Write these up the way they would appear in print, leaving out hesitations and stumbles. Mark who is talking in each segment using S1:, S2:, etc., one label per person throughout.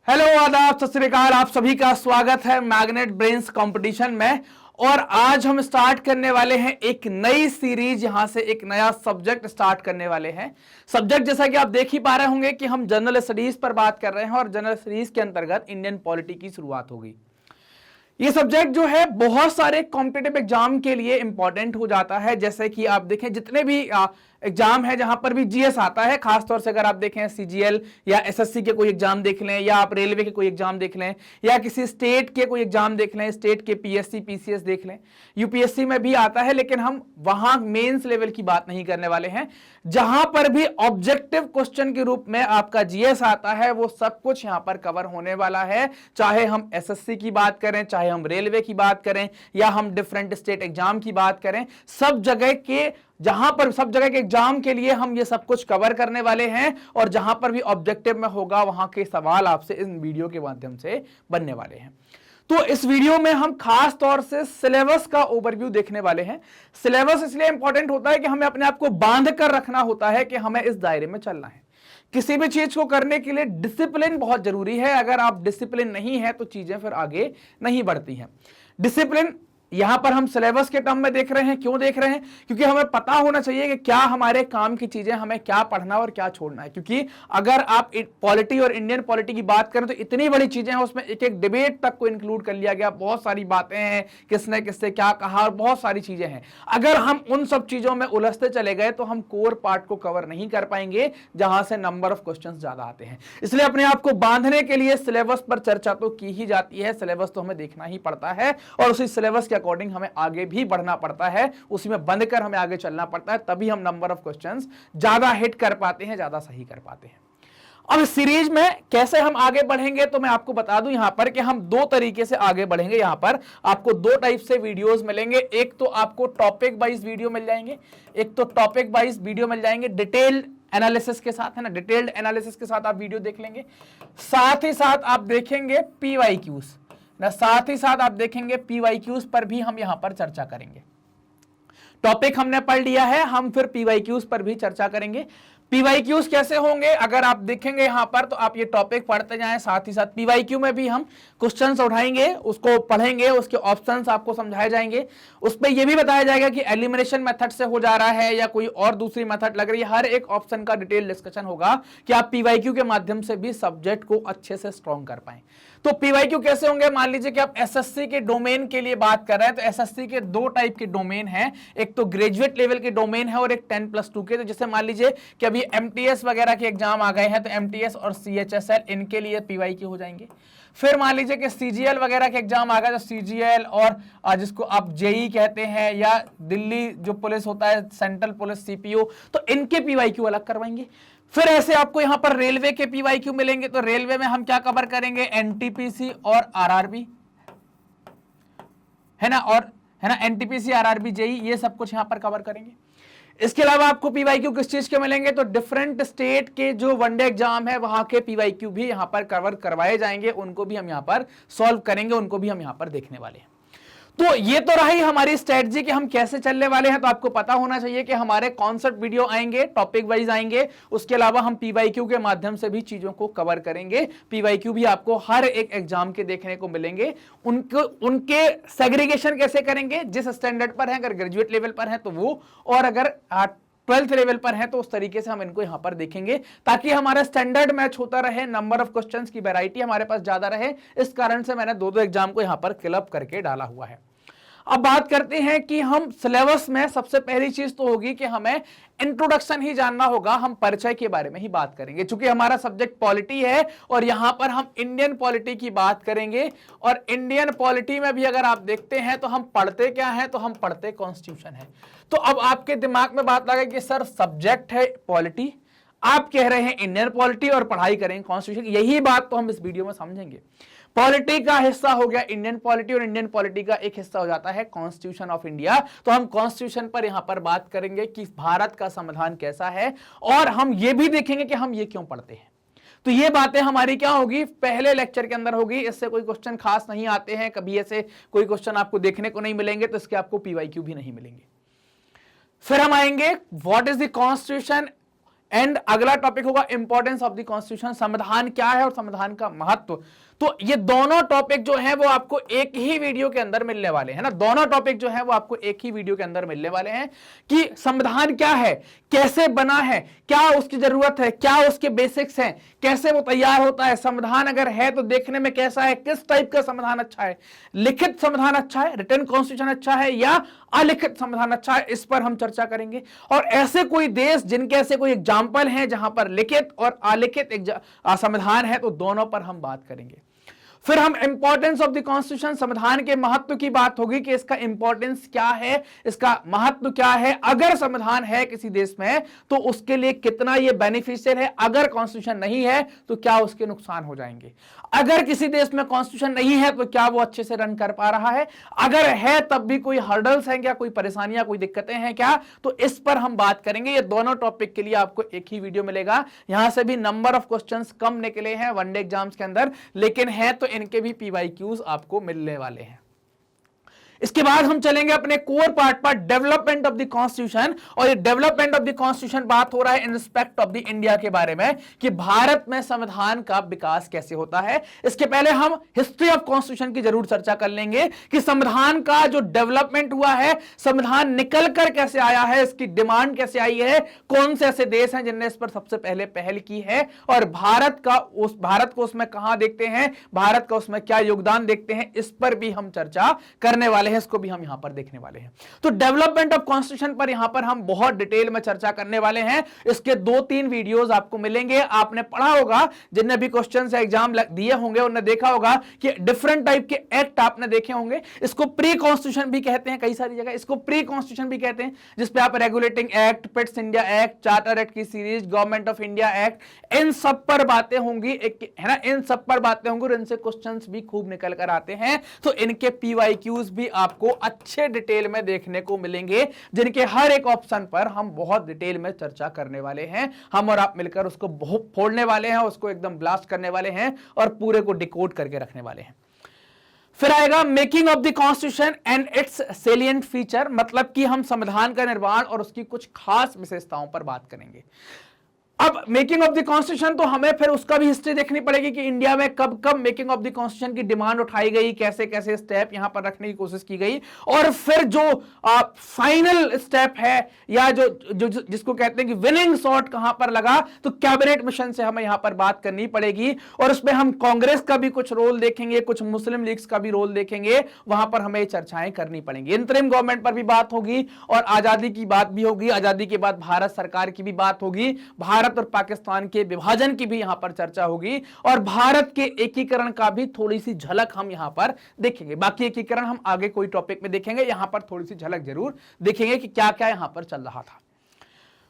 S1: Hello, आदाब, सत श्री अकाल। आप सभी का स्वागत है मैग्नेट ब्रेन्स कंपटीशन में। और आज हम स्टार्ट करने वाले हैं एक नई सीरीज, यहां से एक नया सब्जेक्ट स्टार्ट करने वाले हैं। सब्जेक्ट जैसा कि आप देख ही पा रहे होंगे कि हम जनरल स्टडीज पर बात कर रहे हैं और जनरल स्टडीज के अंतर्गत इंडियन पॉलिटी की शुरुआत होगी। ये सब्जेक्ट जो है बहुत सारे कॉम्पिटिटिव एग्जाम के लिए इंपॉर्टेंट हो जाता है। जैसे कि आप देखें जितने भी एग्जाम है जहां पर भी जीएस आता है, खासतौर से अगर आप देखें सीजीएल या एसएससी के कोई एग्जाम देख लें, या आप रेलवे के कोई एग्जाम देख लें, या किसी स्टेट के कोई एग्जाम देख लें, स्टेट के पीएससी पीसीएस देख लें, यूपीएससी में भी आता है। लेकिन हम वहां मेंस लेवल की बात नहीं करने वाले हैं। जहां पर भी ऑब्जेक्टिव क्वेश्चन के रूप में आपका जीएस आता है वो सब कुछ यहां पर कवर होने वाला है। चाहे हम एसएससी की बात करें, चाहे हम रेलवे की बात करें, या हम डिफरेंट स्टेट एग्जाम की बात करें, सब जगह के एग्जाम के लिए हम ये सब कुछ कवर करने वाले हैं। और जहां पर भी ऑब्जेक्टिव में होगा वहां के सवाल आपसे इन वीडियो के माध्यम से बनने वाले हैं। तो इस वीडियो में हम खास तौर से सिलेबस का ओवरव्यू देखने वाले हैं। सिलेबस इसलिए इंपॉर्टेंट होता है कि हमें अपने आप को बांध कर रखना होता है कि हमें इस दायरे में चलना है। किसी भी चीज को करने के लिए डिसिप्लिन बहुत जरूरी है। अगर आप डिसिप्लिन नहीं है तो चीजें फिर आगे नहीं बढ़ती हैं। डिसिप्लिन यहां पर हम सिलेबस के टर्म में देख रहे हैं। क्यों देख रहे हैं? क्योंकि हमें पता होना चाहिए कि क्या हमारे काम की चीजें, हमें क्या पढ़ना और क्या छोड़ना है। क्योंकि अगर आप पॉलिटी और इंडियन पॉलिटी की बात करें तो इतनी बड़ी चीजें हैं, उसमें एक एक डिबेट तक को इंक्लूड कर लिया गया, बहुत सारी बातें हैं, किसने किससे क्या कहा और बहुत सारी चीजें हैं। अगर हम उन सब चीजों में उलझते चले गए तो हम कोर पार्ट को कवर नहीं कर पाएंगे, जहां से नंबर ऑफ क्वेश्चन ज्यादा आते हैं। इसलिए अपने आप को बांधने के लिए सिलेबस पर चर्चा तो की ही जाती है। सिलेबस तो हमें देखना ही पड़ता है और उसी सिलेबस के अकॉर्डिंग हमें आगे भी बढ़ना पड़ता है। उसी में बंद कर हमें आगे चलना पड़ता है, तभी हम नंबर ऑफ क्वेश्चंस ज्यादा हिट कर पाते हैं, ज्यादा सही कर पाते हैं। अब इस सीरीज में कैसे हम आगे बढ़ेंगे तो मैं आपको बता दूं यहां पर कि हम दो तरीके से आगे बढ़ेंगे। यहां पर आपको दो टाइप से वीडियोस मिलेंगे। एक तो आपको टॉपिक वाइज वीडियो मिल जाएंगे, डिटेल्ड एनालिसिस के साथ, है ना, डिटेल्ड एनालिसिस के साथ आप वीडियो देख लेंगे। साथ ही साथ आप देखेंगे पीवाईक्यूज ना, साथ ही साथ आप देखेंगे पीवाईक्यूज पर भी हम यहां पर चर्चा करेंगे। टॉपिक हमने पढ़ लिया है, हम फिर पीवाईक्यूज पर भी चर्चा करेंगे। पीवाईक्यूज कैसे होंगे अगर आप देखेंगे यहां पर, तो आप ये टॉपिक पढ़ते जाएं, साथ ही साथ पीवाईक्यू में भी हम क्वेश्चंस उठाएंगे, उसको पढ़ेंगे, उसके ऑप्शंस आपको समझाए जाएंगे। उस पर यह भी बताया जाएगा कि एलिमिनेशन मेथड से हो जा रहा है या कोई और दूसरी मेथड लग रही है। हर एक ऑप्शन का डिटेल डिस्कशन होगा कि आप पीवाईक्यू के माध्यम से भी सब्जेक्ट को अच्छे से स्ट्रॉन्ग कर पाए। तो पीवाईक्यू कैसे होंगे? मान लीजिए कि आप एसएससी के डोमेन के लिए बात कर रहे हैं, तो एसएससी के दो टाइप के डोमेन हैं। एक तो ग्रेजुएट लेवल के डोमेन है और एक 10+2 के। तो जैसे मान लीजिए कि अभी एमटीएस वगैरह के एग्जाम आ गए हैं, तो एमटीएस और सीएचएसएल इनके लिए पीवाईक्यू हो जाएंगे। फिर मान लीजिए कि सीजीएल वगैरह के एग्जाम आ गए, तो सीजीएल और जिसको आप जेई कहते हैं, या दिल्ली जो पुलिस होता है, सेंट्रल पुलिस सीपीओ, तो इनके पीवाईक्यू अलग करवाएंगे। फिर ऐसे आपको यहां पर रेलवे के पीवाईक्यू मिलेंगे। तो रेलवे में हम क्या कवर करेंगे? एनटीपीसी और आरआरबी, है ना, और है ना, एनटीपीसी, आरआरबी, जेई, ये सब कुछ यहां पर कवर करेंगे। इसके अलावा आपको पीवाईक्यू किस चीज के मिलेंगे? तो डिफरेंट स्टेट के जो वनडे एग्जाम है वहां के पीवाईक्यू भी यहां पर कवर करवाए जाएंगे, उनको भी हम यहां पर सॉल्व करेंगे, उनको भी हम यहां पर देखने वाले हैं। तो ये तो रही हमारी स्ट्रेटजी कि हम कैसे चलने वाले हैं। तो आपको पता होना चाहिए कि हमारे कॉन्सेप्ट वीडियो आएंगे, टॉपिक वाइज आएंगे, उसके अलावा हम पीवाईक्यू के माध्यम से भी चीजों को कवर करेंगे। पीवाईक्यू भी आपको हर एक एग्जाम के देखने को मिलेंगे। उनके सेग्रीगेशन कैसे करेंगे, जिस स्टैंडर्ड पर है, अगर ग्रेजुएट लेवल पर है तो वो, और अगर 12th लेवल पर है तो उस तरीके से हम इनको यहां पर देखेंगे, ताकि हमारा स्टैंडर्ड मैच होता रहे, नंबर ऑफ क्वेश्चंस की वैरायटी हमारे पास ज्यादा रहे। इस कारण से मैंने दो एग्जाम को यहां पर क्लब करके डाला हुआ है। अब बात करते हैं कि हम सिलेबस में सबसे पहली चीज तो होगी कि हमें इंट्रोडक्शन ही जानना होगा। हम परिचय के बारे में ही बात करेंगे, क्योंकि हमारा सब्जेक्ट पॉलिटी है और यहां पर हम इंडियन पॉलिटी की बात करेंगे। और इंडियन पॉलिटी में भी अगर आप देखते हैं तो हम पढ़ते क्या हैं? तो हम पढ़ते कॉन्स्टिट्यूशन है। तो अब आपके दिमाग में बात लगे कि सर सब्जेक्ट है पॉलिटी, आप कह रहे हैं इंडियन पॉलिटी और पढ़ाई करेंगे कॉन्स्टिट्यूशन। यही बात तो हम इस वीडियो में समझेंगे। पॉलिटी का हिस्सा हो गया इंडियन पॉलिटी और इंडियन पॉलिटी का एक हिस्सा हो जाता है कॉन्स्टिट्यूशन ऑफ इंडिया। तो हम कॉन्स्टिट्यूशन पर यहां पर बात करेंगे कि भारत का संविधान कैसा है, और हम ये भी देखेंगे कि हम ये क्यों पढ़ते हैं। तो ये बातें हमारी क्या होगी, पहले लेक्चर के अंदर होगी। इससे कोई क्वेश्चन खास नहीं आते हैं, कभी ऐसे कोई क्वेश्चन आपको देखने को नहीं मिलेंगे, तो इसके आपको पीवाईक्यू भी नहीं मिलेंगे। फिर हम आएंगे what is the constitution and अगला टॉपिक होगा इंपॉर्टेंस ऑफ द कॉन्स्टिट्यूशन, संविधान क्या है और संविधान का महत्व। तो ये दोनों टॉपिक जो है वो आपको एक ही वीडियो के अंदर मिलने वाले हैं ना, दोनों टॉपिक जो है वो आपको एक ही वीडियो के अंदर मिलने वाले हैं कि संविधान क्या है, कैसे बना है, क्या उसकी जरूरत है, क्या उसके बेसिक्स हैं, कैसे वो तैयार होता है, संविधान अगर है तो देखने में कैसा है, किस टाइप का संविधान अच्छा है, लिखित संविधान अच्छा है, रिटन कॉन्स्टिट्यूशन अच्छा है या अलिखित संविधान अच्छा है, इस पर हम चर्चा करेंगे। और ऐसे कोई देश जिनके ऐसे कोई एग्जाम्पल हैं जहां पर लिखित और अलिखित संविधान है, तो दोनों पर हम बात करेंगे। फिर हम इंपॉर्टेंस ऑफ द कॉन्स्टिट्यूशन, संविधान के महत्व की बात होगी कि इसका इंपॉर्टेंस क्या है, इसका महत्व क्या है, अगर संविधान है किसी देश में तो उसके लिए कितना ये बेनिफिशियल है, अगर कॉन्स्टिट्यूशन नहीं है तो क्या उसके नुकसान हो जाएंगे, अगर किसी देश में कॉन्स्टिट्यूशन नहीं है तो क्या वो अच्छे से रन कर पा रहा है, अगर है तब भी कोई हर्डल्स हैं क्या, कोई परेशानियां, कोई दिक्कतें हैं क्या, तो इस पर हम बात करेंगे। ये दोनों टॉपिक के लिए आपको एक ही वीडियो मिलेगा। यहां से भी नंबर ऑफ क्वेश्चंस कम निकले हैं वनडे एग्जाम्स के अंदर, लेकिन है तो इनके भी PYQs आपको मिलने वाले हैं। इसके बाद हम चलेंगे अपने कोर पार्ट पर, डेवलपमेंट ऑफ द कॉन्स्टिट्यूशन। और ये डेवलपमेंट ऑफ द कॉन्स्टिट्यूशन बात हो रहा है in respect of the India के बारे में कि भारत में संविधान का विकास कैसे होता है। इसके पहले हम हिस्ट्री ऑफ कॉन्स्टिट्यूशन की जरूर चर्चा कर लेंगे कि संविधान का जो डेवलपमेंट हुआ है, संविधान निकल कर कैसे आया है, इसकी डिमांड कैसे आई है, कौन से ऐसे देश हैं जिनने इस पर सबसे पहले पहल की है, और भारत को उसमें कहां देखते हैं, भारत का उसमें क्या योगदान देखते हैं, इस पर भी हम चर्चा करने वाले हैं, इसको भी हम यहां पर देखने वाले हैं। तो डेवलपमेंट ऑफ कॉन्स्टिट्यूशन पर यहां पर हम बहुत डिटेल में चर्चा करने वाले हैं। इसके 2-3 वीडियोस आपको मिलेंगे। आपने पढ़ा होगा, जिनने भी क्वेश्चंस एग्जाम दिए होंगे उन्होंने देखा होगा कि डिफरेंट टाइप के एक्ट आपने देखे होंगे। इसको प्री कॉन्स्टिट्यूशन भी कहते हैं, कई सारी जगह इसको प्री कॉन्स्टिट्यूशन भी कहते हैं, जिसपे आप regulating act, Pitt's India act, charter act की series, government of India act, इन सब पर बातें होंगी, है ना, इन सब पर बातें होंगी और इनसे क्वेश्चंस भी खूब निकल कर आते हैं। तो इनके PYQs भी आपको अच्छे डिटेल में देखने को मिलेंगे, जिनके हर एक ऑप्शन पर हम बहुत डिटेल में चर्चा करने वाले हैं। हम और आप मिलकर उसको बहुत फोड़ने वाले हैं, उसको एकदम ब्लास्ट करने वाले हैं और पूरे को डिकोड करके रखने वाले हैं। फिर आएगा making of the constitution and it's salient feature, मतलब कि हम संविधान का निर्माण और उसकी कुछ खास विशेषताओं पर बात करेंगे। अब मेकिंग ऑफ द कॉन्स्टिट्यूशन तो हमें फिर उसका भी हिस्ट्री देखनी पड़ेगी कि इंडिया में कब कब मेकिंग ऑफ द कॉन्स्टिट्यूशन की डिमांड उठाई गई, कैसे कैसे स्टेप यहां पर रखने की कोशिश की गई, और फिर जो फाइनल स्टेप है या जिसको कहते हैं कि विनिंग शॉट कहां पर लगा, तो कैबिनेट मिशन से हमें यहां पर बात करनी पड़ेगी। और उसमें हम कांग्रेस का भी कुछ रोल देखेंगे, कुछ मुस्लिम लीग्स का भी रोल देखेंगे, वहां पर हमें चर्चाएं करनी पड़ेंगी। इंतरिम गवर्नमेंट पर भी बात होगी और आजादी की बात भी होगी, आजादी के बाद भारत सरकार की भी बात होगी, भारत और पाकिस्तान के विभाजन की भी यहां पर चर्चा होगी, और भारत के एकीकरण का भी थोड़ी सी झलक हम यहां पर देखेंगे। बाकी एकीकरण हम आगे कोई टॉपिक में देखेंगे, यहां पर थोड़ी सी झलक जरूर देखेंगे कि क्या क्या यहां पर चल रहा था।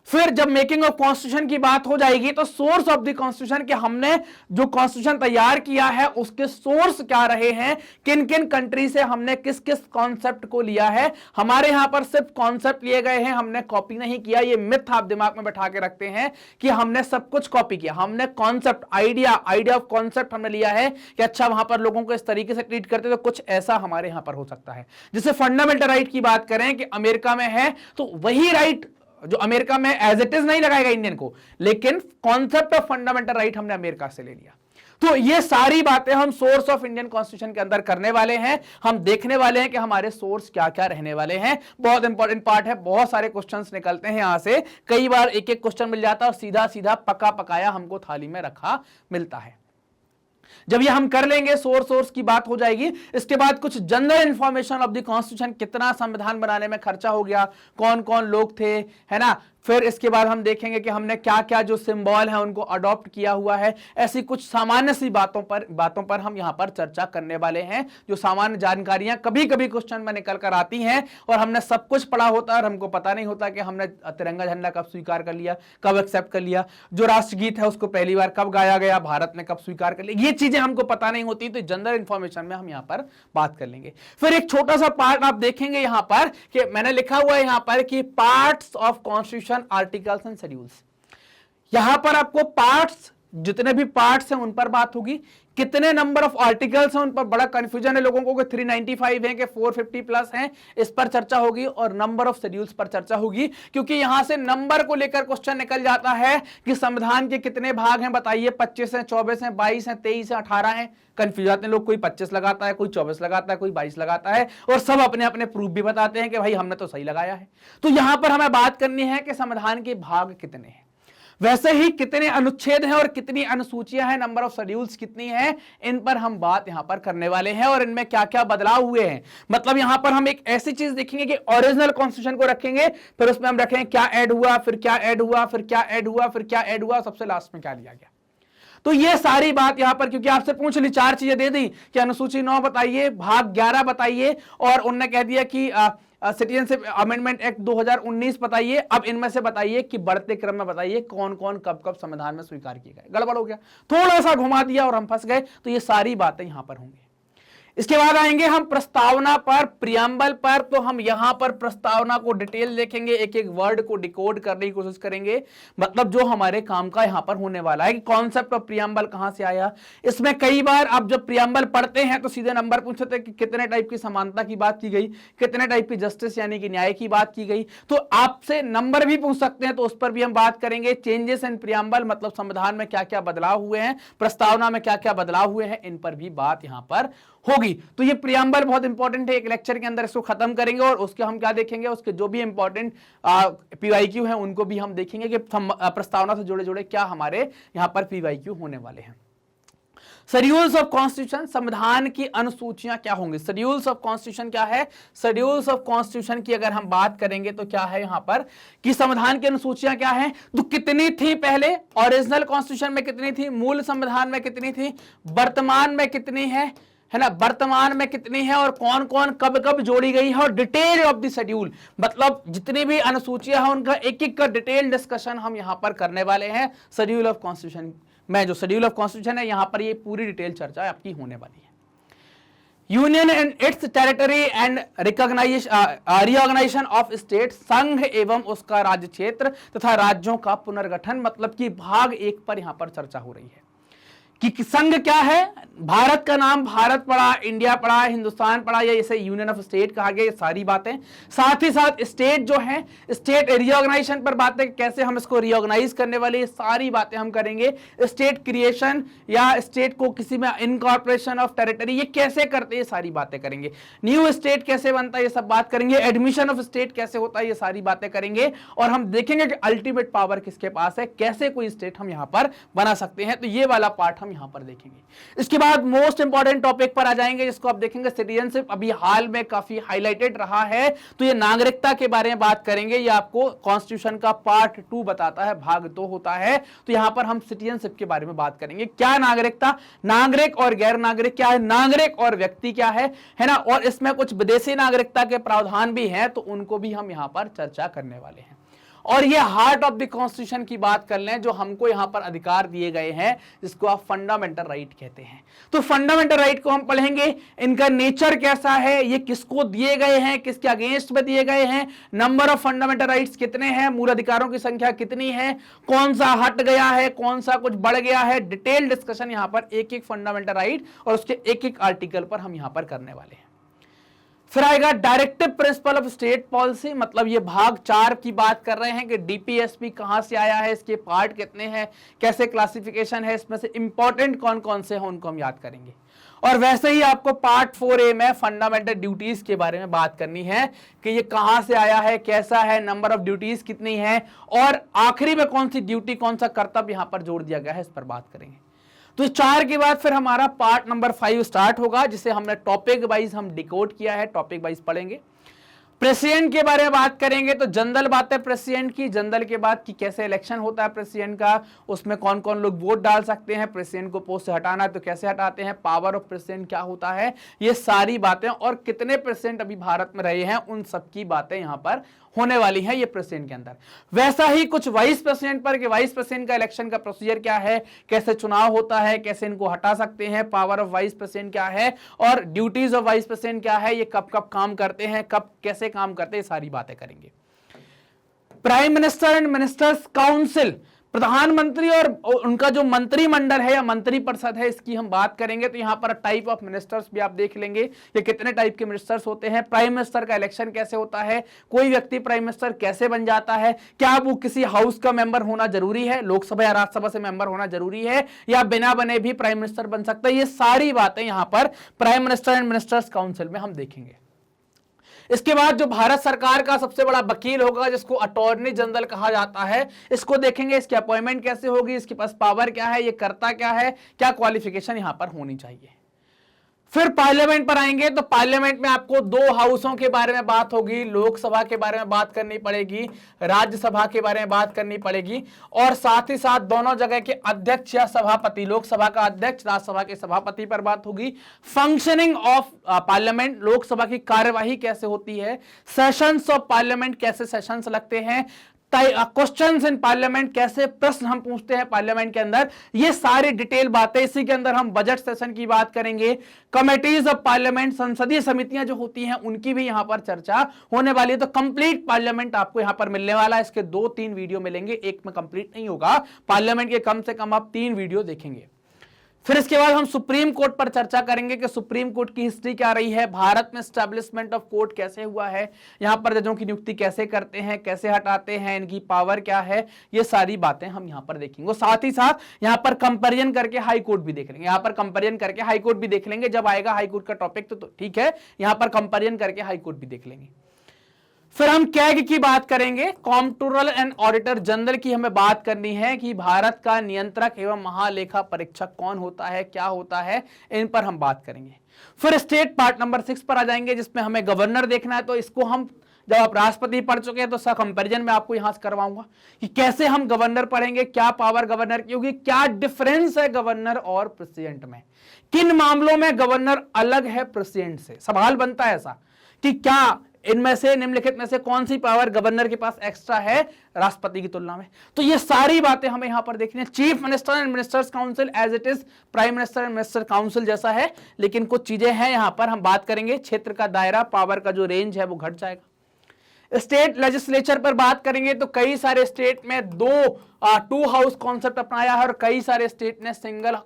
S1: फिर जब मेकिंग ऑफ कॉन्स्टिट्यूशन की बात हो जाएगी तो सोर्स ऑफ द कॉन्स्टिट्यूशन, कि हमने जो कॉन्स्टिट्यूशन तैयार किया है उसके सोर्स क्या रहे हैं, किन किन कंट्री से हमने किस किस कॉन्सेप्ट को लिया है। हमारे यहां पर सिर्फ कॉन्सेप्ट लिए गए हैं, हमने कॉपी नहीं किया। ये मिथ आप दिमाग में बैठा के रखते हैं कि हमने सब कुछ कॉपी किया। हमने कॉन्सेप्ट, आइडिया ऑफ कॉन्सेप्ट हमने लिया है कि अच्छा वहां पर लोगों को इस तरीके से ट्रीट करते तो कुछ ऐसा हमारे यहां पर हो सकता है। जैसे फंडामेंटल राइट की बात करें कि अमेरिका में है तो वही राइट जो अमेरिका में एज इट इज नहीं लगाएगा इंडियन को, लेकिन कॉन्सेप्ट ऑफ फंडामेंटल राइट हमने अमेरिका से ले लिया। तो ये सारी बातें हम सोर्स ऑफ इंडियन कॉन्स्टिट्यूशन के अंदर करने वाले हैं। हम देखने वाले हैं कि हमारे सोर्स क्या क्या रहने वाले हैं। बहुत इंपॉर्टेंट पार्ट है, बहुत सारे क्वेश्चंस निकलते हैं यहां से, कई बार एक एक क्वेश्चन मिल जाता है और सीधा सीधा पका पकाया हमको थाली में रखा मिलता है। जब ये हम कर लेंगे, सोर्स की बात हो जाएगी। इसके बाद कुछ general information of the constitution, कितना संविधान बनाने में खर्चा हो गया, कौन कौन लोग थे, है ना। फिर इसके बाद हम देखेंगे कि हमने क्या क्या जो सिंबल है उनको अडॉप्ट किया हुआ है। ऐसी कुछ सामान्य सी बातों पर हम यहां पर चर्चा करने वाले हैं, जो सामान्य जानकारियां कभी कभी क्वेश्चन में निकल कर आती हैं और हमने सब कुछ पढ़ा होता है और हमको पता नहीं होता कि हमने तिरंगा झंडा कब स्वीकार कर लिया, कब एक्सेप्ट कर लिया, जो राष्ट्रगीत है उसको पहली बार कब गाया गया, भारत ने कब स्वीकार कर लिया, ये चीजें हमको पता नहीं होती। तो जनरल इंफॉर्मेशन में हम यहां पर बात कर लेंगे। फिर एक छोटा सा पार्ट आप देखेंगे यहां पर कि मैंने लिखा हुआ है यहां पर कि parts of constitution, articles and schedules. यहां पर आपको पार्ट्स जितने भी पार्ट्स हैं उन पर बात होगी, कितने नंबर ऑफ आर्टिकल्स हैं उन पर बड़ा कंफ्यूजन है लोगों को कि 395 है कि 450 प्लस हैं, इस पर चर्चा होगी, और नंबर ऑफ शेड्यूल्स पर चर्चा होगी, क्योंकि यहां से नंबर को लेकर क्वेश्चन निकल जाता है कि संविधान के कितने भाग हैं बताइए, 25 हैं, 24 हैं, 22 हैं, 23 हैं, 18 हैं। कंफ्यूज आते हैं लोग, कोई 25 लगाता है, कोई 24 लगाता है, कोई 22 लगाता है, और सब अपने अपने प्रूफ भी बताते हैं कि भाई हमने तो सही लगाया है। तो यहां पर हमें बात करनी है कि संविधान के भाग कितने हैं, वैसे ही कितने अनुच्छेद हैं और कितनी अनुसूचियां हैं, नंबर ऑफ शेड्यूल्स कितनी हैं, इन पर हम बात यहां पर करने वाले हैं, और इनमें क्या क्या बदलाव हुए हैं। मतलब यहां पर हम एक ऐसी चीज देखेंगे कि ओरिजिनल कॉन्स्टिट्यूशन को रखेंगे, फिर उसमें हम रखेंगे क्या ऐड हुआ, फिर क्या ऐड हुआ, फिर क्या ऐड हुआ, फिर क्या ऐड हुआ, सबसे लास्ट में क्या लिया गया। तो ये सारी बात यहां पर, क्योंकि आपसे पूछ ली 4 चीजें दे दी कि अनुसूची 9 बताइए, भाग 11 बताइए, और उनने कह दिया कि सिटीजनशिप अमेंडमेंट एक्ट 2019 बताइए। अब इनमें से बताइए कि बढ़ते क्रम में बताइए कौन कौन कब कब संविधान में स्वीकार किए गए। गड़बड़ हो गया, थोड़ा सा घुमा दिया और हम फंस गए। तो ये सारी बातें यहां पर होंगी। इसके बाद आएंगे हम प्रस्तावना पर, प्रियम्बल पर। तो हम यहां पर प्रस्तावना को डिटेल देखेंगे, एक एक वर्ड को डिकोड करने की कोशिश करेंगे, मतलब जो हमारे काम का यहां पर होने वाला है कि कॉन्सेप्ट ऑफ प्रियम्बल कहां से आया। इसमें कई बार आप जब प्रियम्बल पढ़ते हैं तो सीधे नंबर पूछते हैं कि कितने टाइप की समानता की बात की गई, कितने टाइप की जस्टिस यानी कि न्याय की बात की गई। तो आपसे नंबर भी पूछ सकते हैं, तो उस पर भी हम बात करेंगे। चेंजेस इन प्रियम्बल मतलब संविधान में क्या क्या बदलाव हुए हैं, प्रस्तावना में क्या क्या बदलाव हुए हैं, इन पर भी बात यहां पर होगी। तो ये प्रियम्बल बहुत इंपॉर्टेंट है, एक लेक्चर के अंदर इसको खत्म करेंगे, और उसके हम क्या देखेंगे, उसके जो भी इंपॉर्टेंट पीवाईक्यू हैं उनको भी हम देखेंगे कि प्रस्तावना से जुड़े जुड़े क्या हमारे यहां पर पीवाईक्यू होने वाले हैं। शेड्यूल्स ऑफ कॉन्स्टिट्यूशन, संविधान की अनुसूचियां क्या होंगी। शेड्यूल्स ऑफ कॉन्स्टिट्यूशन क्या है, शेड्यूल्स ऑफ कॉन्स्टिट्यूशन की अगर हम बात करेंगे तो क्या है यहां पर कि संविधान की अनुसूचियां क्या है, तो कितनी थी पहले, ओरिजिनल कॉन्स्टिट्यूशन में कितनी थी, मूल संविधान में कितनी थी, वर्तमान में कितनी है ना, वर्तमान में कितनी है, और कौन कौन कब कब जोड़ी गई है, और डिटेल ऑफ द शेड्यूल, मतलब जितनी भी अनुसूचियां हैं उनका एक एक का डिटेल डिस्कशन हम यहां पर करने वाले हैं। शेड्यूल ऑफ कॉन्स्टिट्यूशन में जो शेड्यूल ऑफ कॉन्स्टिट्यूशन है यहां पर ये पूरी डिटेल चर्चा आपकी होने वाली है। Union and it's territory and reorganisation of state, संघ एवं उसका राज्य क्षेत्र तथा राज्यों का पुनर्गठन, मतलब कि भाग 1 पर यहां पर चर्चा हो रही है कि संघ क्या है। भारत का नाम भारत पड़ा, इंडिया पड़ा, हिंदुस्तान पड़ा, या इसे यूनियन ऑफ स्टेट कहा गया, ये सारी बातें। साथ ही साथ स्टेट जो है, स्टेट रिऑर्गेनाइजेशन पर बातें, कैसे हम इसको रिऑर्गेनाइज करने वाले, ये सारी बातें हम करेंगे। स्टेट क्रिएशन या स्टेट को किसी में इनकॉर्पोरेशन ऑफ टेरिटरी ये कैसे करते हैं, ये सारी बातें करेंगे। न्यू स्टेट कैसे बनता है ये सब बात करेंगे। एडमिशन ऑफ स्टेट कैसे होता है ये सारी बातें करेंगे, और हम देखेंगे कि अल्टीमेट पावर किसके पास है, कैसे कोई स्टेट हम यहां पर बना सकते हैं। तो ये वाला पार्ट हम यहां पर देखेंगे। इसके बाद मोस्ट इंपॉर्टेंट टॉपिक पर आ जाएंगे, जिसको आप देखेंगे सिटीजनशिप, अभी हाल में काफी हाईलाइटेड रहा है। तो ये नागरिकता के बारे में बात करेंगे, ये आपको कॉन्स्टिट्यूशन का पार्ट 2 बताता है, भाग 2 होता है। तो यहां पर हम सिटीजनशिप के बारे में बात करेंगे, क्या नागरिकता, नागरिक और गैर नागरिक क्या है, नागरिक और व्यक्ति क्या है ना, और इसमें कुछ विदेशी नागरिकता के प्रावधान भी हैं, तो उनको भी हम यहां पर चर्चा करने वाले हैं। और ये हार्ट ऑफ द कॉन्स्टिट्यूशन की बात कर लें, जो हमको यहां पर अधिकार दिए गए हैं, जिसको आप फंडामेंटल राइट कहते हैं। तो फंडामेंटल राइट को हम पढ़ेंगे, इनका नेचर कैसा है, ये किसको दिए गए हैं, किसके अगेंस्ट में दिए गए हैं, नंबर ऑफ फंडामेंटल राइट्स कितने हैं, मूल अधिकारों की संख्या कितनी है, कौन सा हट गया है, कौन सा कुछ बढ़ गया है, डिटेल डिस्कशन यहां पर एक एक फंडामेंटल राइट और उसके एक एक आर्टिकल पर हम यहां पर करने वाले हैं। फिर आएगा directive principle of state policy, मतलब ये भाग 4 की बात कर रहे हैं कि डीपीएसपी कहां से आया है, इसके पार्ट कितने हैं, कैसे क्लासिफिकेशन है, इसमें से इंपॉर्टेंट कौन कौन से हैं उनको हम याद करेंगे। और वैसे ही आपको पार्ट 4A में फंडामेंटल ड्यूटीज के बारे में बात करनी है कि ये कहां से आया है, कैसा है, नंबर ऑफ ड्यूटीज कितनी है, और आखिरी में कौन सी ड्यूटी, कौन सा कर्तव्य यहां पर जोड़ दिया गया है, इस पर बात करेंगे। तो 4 के बाद फिर हमारा पार्ट नंबर 5 स्टार्ट होगा, जिसे हमने टॉपिक वाइज हम डिकोड किया है, टॉपिक वाइज पढ़ेंगे। प्रेसिडेंट के बारे में बात करेंगे, तो जनरल बात है प्रेसिडेंट की, जनरल के बाद कि कैसे इलेक्शन होता है प्रेसिडेंट का, उसमें कौन कौन लोग वोट डाल सकते हैं, प्रेसिडेंट को पोस्ट से हटाना है तो कैसे हटाते हैं, पावर ऑफ प्रेसिडेंट क्या होता है, ये सारी बातें, और कितने प्रेसिडेंट अभी भारत में रहे हैं उन सब की बातें यहां पर होने वाली है ये प्रेसिडेंट के अंदर। वैसा ही कुछ वाइस प्रेसिडेंट पर कि वाइस प्रेसिडेंट का इलेक्शन का प्रोसीजर क्या है, कैसे चुनाव होता है, कैसे इनको हटा सकते हैं, पावर ऑफ वाइस प्रेसिडेंट क्या है, और ड्यूटीज ऑफ वाइस प्रेसिडेंट क्या है, ये कब कब काम करते हैं, कब कैसे काम करते हैं, सारी बातें करेंगे। Prime minister and ministers council, प्रधानमंत्री और उनका जो मंत्रिमंडल है या मंत्रिपरिषद है, इसकी हम बात करेंगे तो यहां पर टाइप ऑफ मिनिस्टर्स भी आप देख लेंगे कि कितने टाइप के मिनिस्टर्स होते हैं, प्राइम मिनिस्टर का इलेक्शन कैसे होता है, कोई व्यक्ति प्राइम मिनिस्टर कैसे बन जाता है, क्या वो किसी हाउस का मेंबर होना जरूरी है, लोकसभा या राज्यसभा से मेंबर होना जरूरी है, या बिना बने भी प्राइम मिनिस्टर बन सकता है, ये सारी बातें यहां पर prime minister and ministers council में हम देखेंगे। इसके बाद जो भारत सरकार का सबसे बड़ा वकील होगा, जिसको अटॉर्नी जनरल कहा जाता है, इसको देखेंगे, इसकी अपॉइंटमेंट कैसे होगी, इसके पास पावर क्या है, ये करता क्या है, क्या क्वालिफिकेशन यहां पर होनी चाहिए। फिर पार्लियामेंट पर आएंगे तो पार्लियामेंट में आपको दो हाउसों के बारे में बात होगी, लोकसभा के बारे में बात करनी पड़ेगी, राज्यसभा के बारे में बात करनी पड़ेगी, और साथ ही साथ दोनों जगह के अध्यक्ष या सभापति, लोकसभा का अध्यक्ष, राज्यसभा के सभापति पर बात होगी। फंक्शनिंग ऑफ पार्लियामेंट, लोकसभा की कार्यवाही कैसे होती है, सेशंस ऑफ पार्लियामेंट, कैसे सेशंस लगते हैं, क्वेश्चंस इन पार्लियामेंट, कैसे प्रश्न हम पूछते हैं पार्लियामेंट के अंदर, ये सारी डिटेल बातें। इसी के अंदर हम बजट सेशन की बात करेंगे, कमिटीज ऑफ पार्लियामेंट, संसदीय समितियां जो होती हैं उनकी भी यहां पर चर्चा होने वाली है। तो कंप्लीट पार्लियामेंट आपको यहां पर मिलने वाला है। इसके 2-3 वीडियो मिलेंगे, एक में कंप्लीट नहीं होगा, पार्लियामेंट के कम से कम आप 3 वीडियो देखेंगे। फिर इसके बाद हम सुप्रीम कोर्ट पर चर्चा करेंगे कि सुप्रीम कोर्ट की हिस्ट्री क्या रही है, भारत में स्टैब्लिशमेंट ऑफ कोर्ट कैसे हुआ है, यहां पर जजों की नियुक्ति कैसे करते हैं, कैसे हटाते हैं, इनकी पावर क्या है, ये सारी बातें हम यहां पर देखेंगे। साथ ही साथ यहां पर कंपेरिजन करके हाई कोर्ट भी देख लेंगे, यहां पर कंपेरिजन करके हाई कोर्ट भी देख लेंगे। जब आएगा हाई कोर्ट का टॉपिक तो ठीक है, यहां पर कंपेरिजन करके हाई कोर्ट भी देख लेंगे। फिर हम कैग की बात करेंगे, कॉम्प्ट्रोलर एंड ऑडिटर जनरल की हमें बात करनी है कि भारत का नियंत्रक एवं महालेखा परीक्षक कौन होता है, क्या होता है, इन पर हम बात करेंगे। फिर स्टेट पार्ट नंबर 6 पर आ जाएंगे, जिसमें हमें गवर्नर देखना है। तो इसको हम जब आप राष्ट्रपति पढ़ चुके हैं तो सब कंपैरिजन में आपको यहां से करवाऊंगा कि कैसे हम गवर्नर पढ़ेंगे, क्या पावर गवर्नर की होगी, क्या डिफरेंस है गवर्नर और प्रेसिडेंट में, किन मामलों में गवर्नर अलग है प्रेसिडेंट से। सवाल बनता है ऐसा कि क्या इनमें से, निम्नलिखित में से कौन सी पावर गवर्नर के पास एक्स्ट्रा है राष्ट्रपति की तुलना में। तो ये सारी बातें हमें यहां पर देखनी है। Chief minister and ministers council as it is prime minister and minister council जैसा है, लेकिन कुछ चीजें हैं यहां पर हम बात करेंगे। क्षेत्र का दायरा, पावर का जो रेंज है वो घट जाएगा। स्टेट लेजिस्लेचर पर बात करेंगे तो कई सारे स्टेट में टू हाउस कॉन्सेप्ट अपनाया है और कई सारे स्टेट ने सिंगल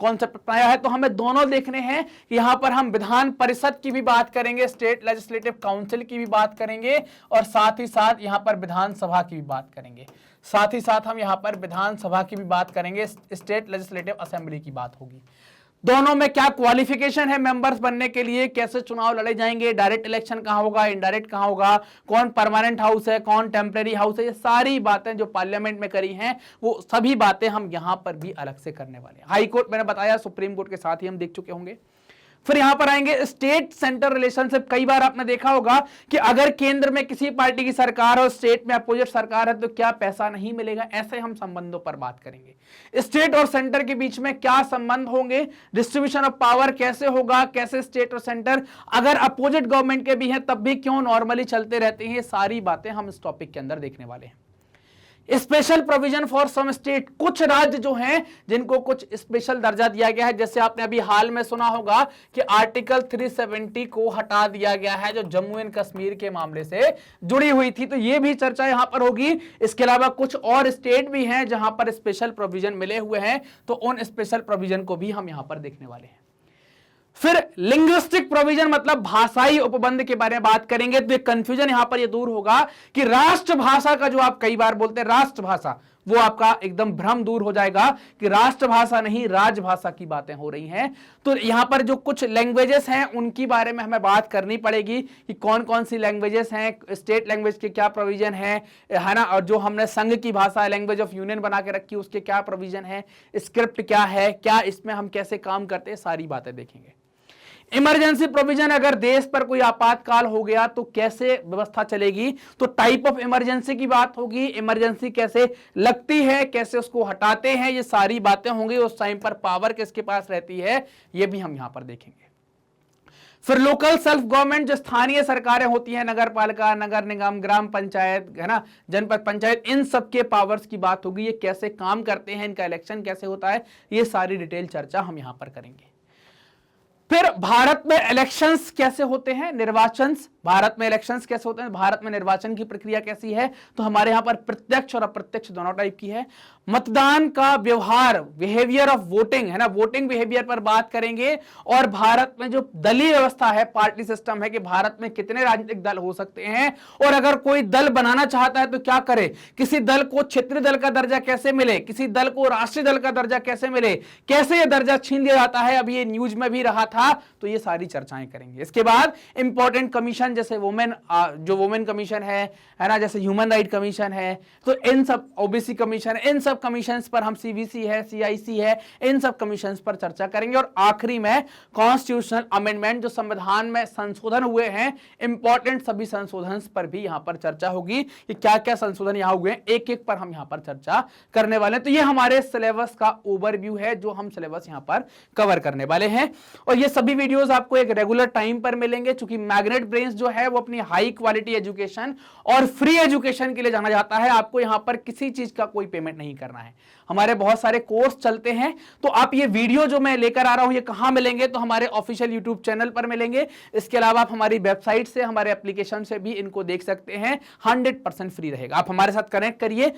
S1: कॉन्सेप्ट अपनाया है। तो हमें दोनों देखने हैं। यहां पर हम विधान परिषद की भी बात करेंगे, स्टेट लेजिस्लेटिव काउंसिल की भी बात करेंगे, और साथ ही साथ यहां पर विधानसभा की भी बात करेंगे। साथ ही साथ हम यहां पर विधानसभा की भी बात करेंगे, स्टेट लेजिस्लेटिव असेंबली की बात होगी। दोनों में क्या क्वालिफिकेशन है मेंबर्स बनने के लिए, कैसे चुनाव लड़े जाएंगे, डायरेक्ट इलेक्शन कहां होगा, इनडायरेक्ट कहां होगा, कौन परमानेंट हाउस है, कौन टेम्परेरी हाउस है, ये सारी बातें जो पार्लियामेंट में करी हैं वो सभी बातें हम यहां पर भी अलग से करने वाले हैं। हाई कोर्ट मैंने बताया, सुप्रीम कोर्ट के साथ ही हम देख चुके होंगे। फिर यहां पर आएंगे स्टेट सेंटर रिलेशनशिप। कई बार आपने देखा होगा कि अगर केंद्र में किसी पार्टी की सरकार और स्टेट में अपोजिट सरकार है तो क्या पैसा नहीं मिलेगा, ऐसे हम संबंधों पर बात करेंगे। स्टेट और सेंटर के बीच में क्या संबंध होंगे, डिस्ट्रीब्यूशन ऑफ पावर कैसे होगा, कैसे स्टेट और सेंटर अगर अपोजिट गवर्नमेंट के भी हैं तब भी क्यों नॉर्मली चलते रहते हैं, ये सारी बातें हम इस टॉपिक के अंदर देखने वाले हैं। Special provision for some state, कुछ राज्य जो हैं जिनको कुछ स्पेशल दर्जा दिया गया है, जैसे आपने अभी हाल में सुना होगा कि आर्टिकल 370 को हटा दिया गया है जो जम्मू एंड कश्मीर के मामले से जुड़ी हुई थी, तो ये भी चर्चा यहां पर होगी। इसके अलावा कुछ और स्टेट भी हैं जहां पर स्पेशल प्रोविजन मिले हुए हैं, तो उन स्पेशल प्रोविजन को भी हम यहां पर देखने वाले हैं। फिर लिंग्विस्टिक प्रोविजन मतलब भाषाई उपबंध के बारे में बात करेंगे। तो एक कंफ्यूजन यहां पर ये दूर होगा कि राष्ट्रभाषा का जो आप कई बार बोलते हैं राष्ट्रभाषा, वो आपका एकदम भ्रम दूर हो जाएगा कि राष्ट्रभाषा नहीं राजभाषा की बातें हो रही हैं। तो यहां पर जो कुछ लैंग्वेजेस हैं उनकी बारे में हमें बात करनी पड़ेगी कि कौन कौन सी लैंग्वेजेस हैं, स्टेट लैंग्वेज के क्या प्रोविजन है ना, और जो हमने संघ की भाषा लैंग्वेज ऑफ यूनियन बना के रखी उसके क्या प्रोविजन है, स्क्रिप्ट क्या है, क्या इसमें हम कैसे काम करते हैं, सारी बातें देखेंगे। इमरजेंसी प्रोविजन, अगर देश पर कोई आपातकाल हो गया तो कैसे व्यवस्था चलेगी, तो टाइप ऑफ इमरजेंसी की बात होगी, इमरजेंसी कैसे लगती है, कैसे उसको हटाते हैं, ये सारी बातें होंगी। उस टाइम पर पावर किसके पास रहती है, ये भी हम यहां पर देखेंगे। फिर लोकल सेल्फ गवर्नमेंट, जो स्थानीय सरकारें होती हैं, नगर पालिका, नगर निगम, ग्राम पंचायत है ना, जनपद पंचायत, इन सबके पावर्स की बात होगी, ये कैसे काम करते हैं, इनका इलेक्शन कैसे होता है, ये सारी डिटेल चर्चा हम यहां पर करेंगे। फिर भारत में इलेक्शंस कैसे होते हैं, निर्वाचन भारत में इलेक्शंस कैसे होते हैं, भारत में निर्वाचन की प्रक्रिया कैसी है, तो हमारे यहां पर प्रत्यक्ष और अप्रत्यक्ष दोनों टाइप की है। मतदान का व्यवहार, बिहेवियर ऑफ वोटिंग है ना, वोटिंग बिहेवियर पर बात करेंगे। और भारत में जो दलीय व्यवस्था है, पार्टी सिस्टम है कि भारत में कितने राजनीतिक दल हो सकते हैं, और अगर कोई दल बनाना चाहता है तो क्या करे, किसी दल को क्षेत्रीय दल का दर्जा कैसे मिले, किसी दल को राष्ट्रीय दल का दर्जा कैसे मिले, कैसे यह दर्जा छीन लिया जाता है, अभी ये न्यूज में भी रहा था। तो ये सारी चर्चाएं करेंगे। इसके बाद इंपॉर्टेंट कमीशन जैसे वुमेन कमीशन है ना, जैसे ह्यूमन राइट कमीशन है, तो इन सब, ओबीसी कमीशन, इन सब कमीशंस पर हम, सीवीसी है, सीआईसी है, इन सब कमीशंस पर चर्चा करेंगे। और आखिरी में कॉन्स्टिट्यूशनल अमेंडमेंट, जो संविधान में संशोधन हुए हैं, इंपॉर्टेंट सभी संशोधन पर भी यहां पर चर्चा होगी कि क्या क्या संशोधन यहां हुए हैं, एक एक पर हम यहां पर चर्चा करने वाले हैं। तो ये हमारे सिलेबस का ओवरव्यू है जो हम सिलेबस यहां पर कवर करने वाले हैं। और ये सभी वीडियोस आपको एक रेगुलर टाइम पर मिलेंगे, क्योंकि मैग्नेट ब्रेन्स जो है वो अपनी हाई क्वालिटी एजुकेशन और फ्री एजुकेशन के लिए जाना जाता है। आपको यहां पर किसी चीज का कोई पेमेंट नहीं करना है। हमारे बहुत सारे कोर्स चलते हैं। तो आप ये वीडियो जो मैं लेकर आ रहा हूं, ये कहां मिलेंगे, तो हमारे ऑफिशियल यूट्यूब चैनल पर मिलेंगे। इसके अलावा आप हमारी वेबसाइट से, हमारे एप्लीकेशन से भी इनको देख सकते हैं। 100% फ्री रहेगा। आप हमारे साथ कनेक्ट करिए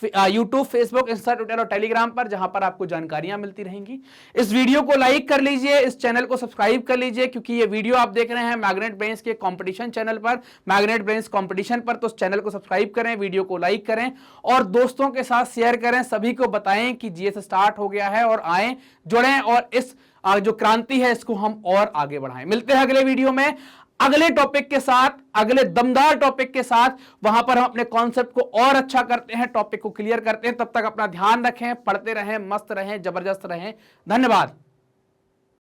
S1: यूट्यूब, फेसबुक, इंस्टा, ट्विटर और टेलीग्राम पर, जहां पर आपको जानकारियां मिलती रहेंगी। इस वीडियो को लाइक कर लीजिए, इस चैनल को सब्सक्राइब कर लीजिए, क्योंकि ये वीडियो आप देख रहे हैं मैग्नेट ब्रेन्स के कंपटीशन चैनल पर, मैग्नेट ब्रेन्स कंपटीशन पर। तो उस चैनल को सब्सक्राइब करें, वीडियो को लाइक करें और दोस्तों के साथ शेयर करें। सभी को बताएं कि जीएस स्टार्ट हो गया है और आए, जुड़ें और इस जो क्रांति है इसको हम और आगे बढ़ाएं। मिलते हैं अगले वीडियो में अगले टॉपिक के साथ, अगले दमदार टॉपिक के साथ। वहां पर हम अपने कॉन्सेप्ट को और अच्छा करते हैं, टॉपिक को क्लियर करते हैं। तब तक अपना ध्यान रखें, पढ़ते रहें, मस्त रहें, जबरदस्त रहें। धन्यवाद।